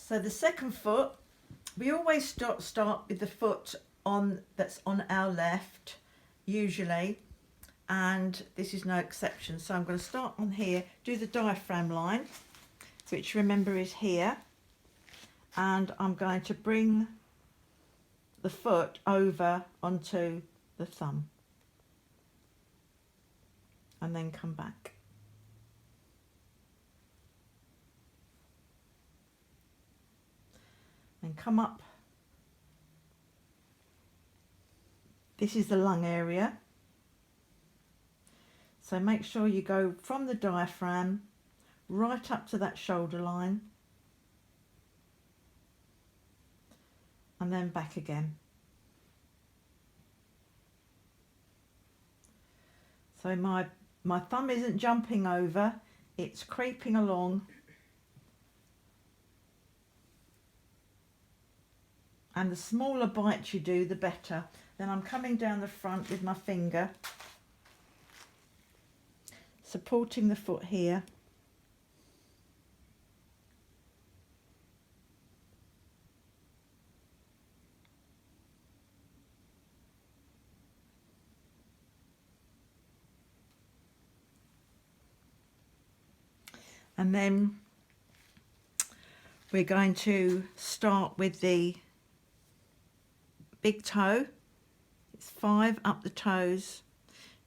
So the second foot, we always start with the foot that's on our left, usually, and this is no exception. So I'm going to start on here, do the diaphragm line, which remember is here, and I'm going to bring the foot over onto the thumb and then come back. And come up. This is the lung area. So make sure you go from the diaphragm right up to that shoulder line and then back again. So my thumb isn't jumping over, it's creeping along. And the smaller bite you do, the better. Then I'm coming down the front with my finger, supporting the foot here. And then we're going to start with the big toe. It's 5 up the toes.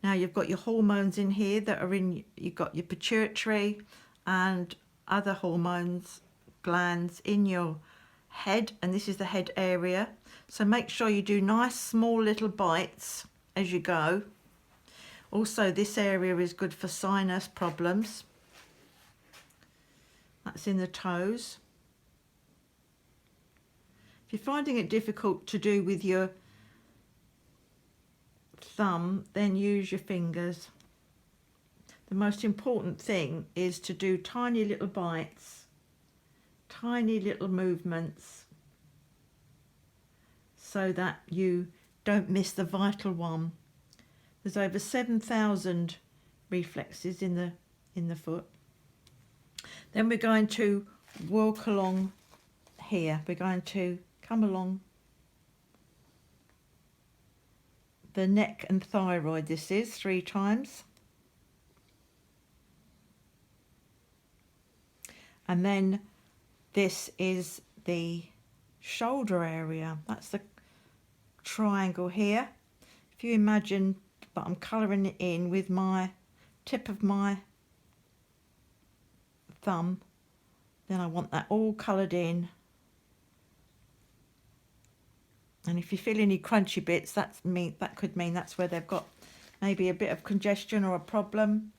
Now you've got your hormones in here that are in, you've got your pituitary and other hormones glands in your head, and this is the head area. So make sure you do nice small little bites as you go. Also, this area is good for sinus problems. That's in the toes. If you're finding it difficult to do with your thumb, then use your fingers. The most important thing is to do tiny little bites, tiny little movements, so that you don't miss the vital one. There's over 7,000 reflexes in the foot. Then we're going to walk along here. We're going to come along the neck and thyroid. This is 3 times. And then this is the shoulder area. That's the triangle here. If you imagine that I'm colouring it in with my tip of my thumb, then I want that all coloured in. And if you feel any crunchy bits, that could mean that's where they've got maybe a bit of congestion or a problem,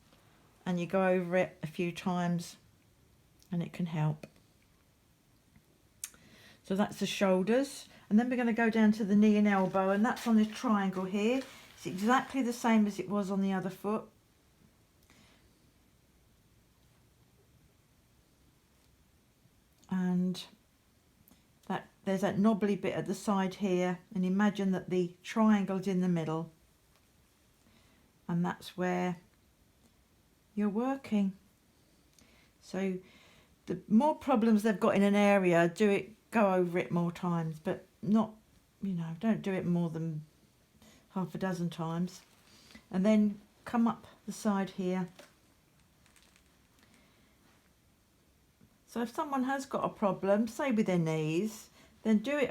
and you go over it a few times and it can help. So that's the shoulders, and then we're going to go down to the knee and elbow, and that's on this triangle here. It's exactly the same as it was on the other foot. And there's that knobbly bit at the side here, and imagine that the triangle's in the middle, and that's where you're working. So the more problems they've got in an area, go over it more times, but not, don't do it more than half a dozen times. And then come up the side here. So if someone has got a problem, say with their knees, then do it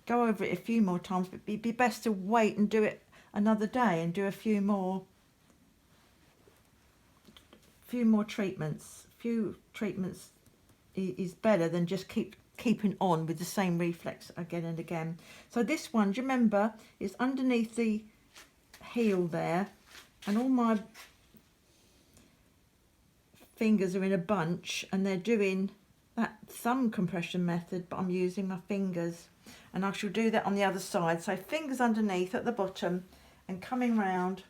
go over it a few more times, but it'd be best to wait and do it another day and do a few more treatments. Few treatments is better than just keeping on with the same reflex again and again. So this one, do you remember, is underneath the heel there, and all my fingers are in a bunch, and they're doing that thumb compression method, but I'm using my fingers, and I shall do that on the other side. So fingers underneath at the bottom and coming round,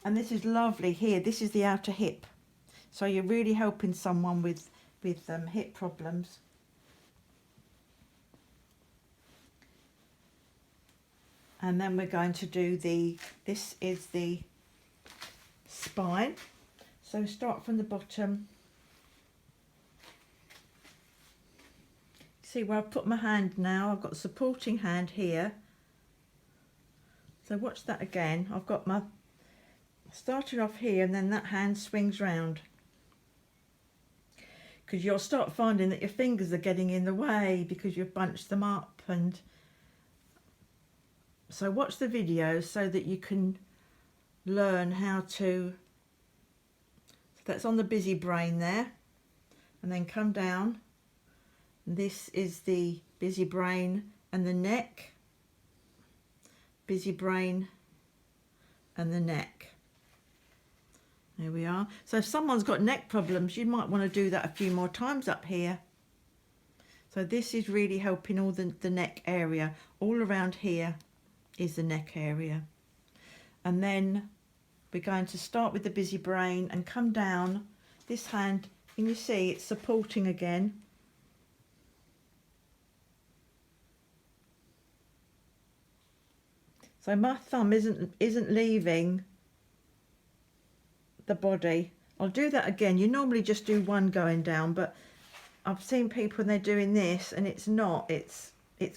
and this is lovely here. This is the outer hip, so you're really helping someone with hip problems. And then we're going to do this is the spine. So start from the bottom See where I've put my hand now? I've got a supporting hand here. So watch that again. I've got my starting off here, and then that hand swings round. Because you'll start finding that your fingers are getting in the way because you've bunched them up. And so watch the video so that you can learn how to. So that's on the busy brain there, and then come down. This is the busy brain and the neck. Busy brain and the neck. There we are. So if someone's got neck problems, you might want to do that a few more times up here. So this is really helping all the neck area. All around here is the neck area. And then we're going to start with the busy brain and come down. This hand, and you see it's supporting again. So my thumb isn't leaving the body. I'll do that again. You normally just do one going down, but I've seen people when they're doing this and it's not. It's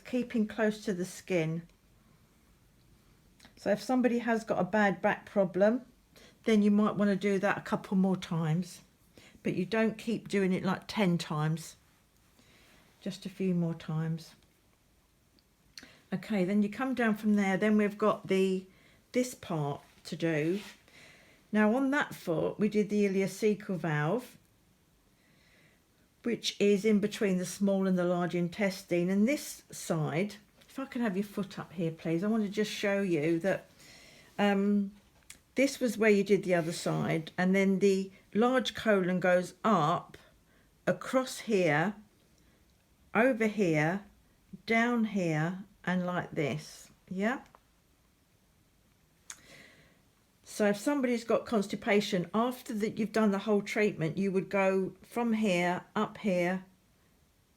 keeping close to the skin. So if somebody has got a bad back problem, then you might want to do that a couple more times. But you don't keep doing it like 10 times. Just a few more times. Okay, then you come down from there. Then we've got this part to do. Now on that foot, we did the ileocecal valve, which is in between the small and the large intestine. And this side, if I can have your foot up here, please. I want to just show you that this was where you did the other side. And then the large colon goes up, across here, over here, down here, and like this, yeah? So if somebody's got constipation, after that you've done the whole treatment, you would go from here, up here,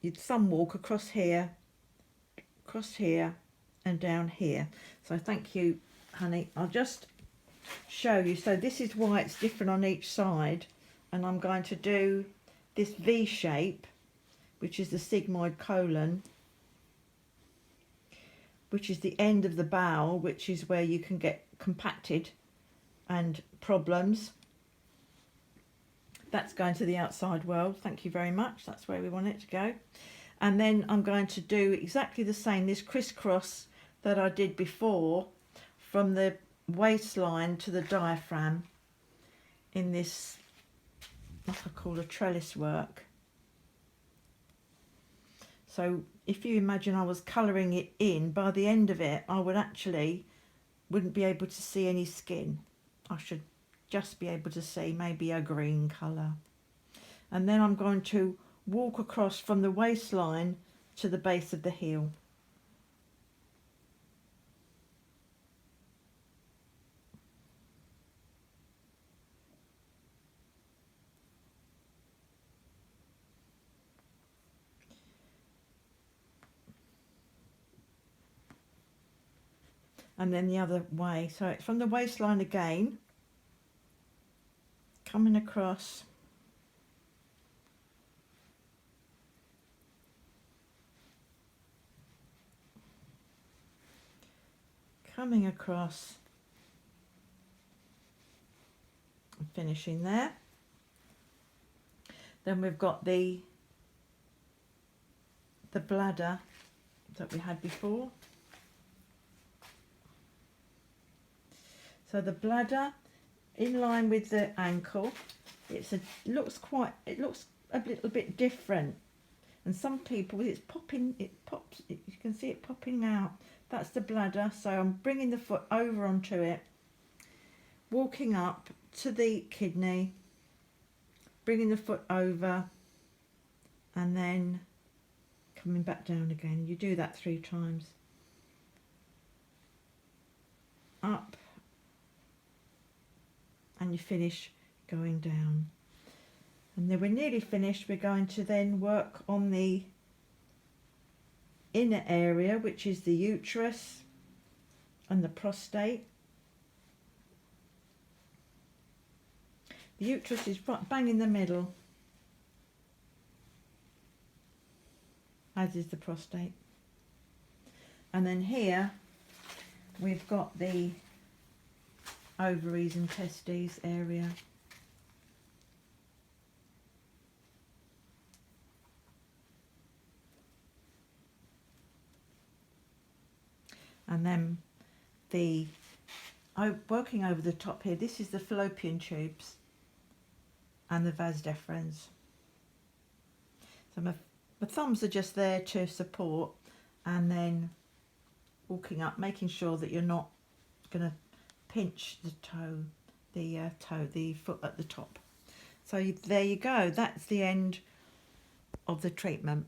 you'd thumb walk across here, and down here. So thank you, honey. I'll just show you. So this is why it's different on each side. And I'm going to do this V shape, which is the sigmoid colon, which is the end of the bowel, which is where you can get compacted and problems. That's going to the outside world. Thank you very much. That's where we want it to go. And then I'm going to do exactly the same, this crisscross that I did before, from the waistline to the diaphragm in this, what I call a trellis work. So if you imagine I was colouring it in, by the end of it, I wouldn't be able to see any skin. I should just be able to see maybe a green colour. And then I'm going to walk across from the waistline to the base of the heel. And then the other way. So it's from the waistline again, coming across, coming across, and finishing there. Then we've got the bladder that we had before. So the bladder, in line with the ankle, it looks a little bit different. And some people, it's popping, you can see it popping out. That's the bladder. So I'm bringing the foot over onto it, walking up to the kidney, bringing the foot over, and then coming back down again. You do that 3 times. Up. And you finish going down. And then we're nearly finished. We're going to then work on the inner area, which is the uterus and the prostate. The uterus is bang in the middle. as is the prostate. And then here we've got the ovaries and testes area. And then working over the top here, this is the fallopian tubes and the vas deferens. So my thumbs are just there to support, and then walking up, making sure that you're not going to pinch the foot at the top. So there you go. That's the end of the treatment.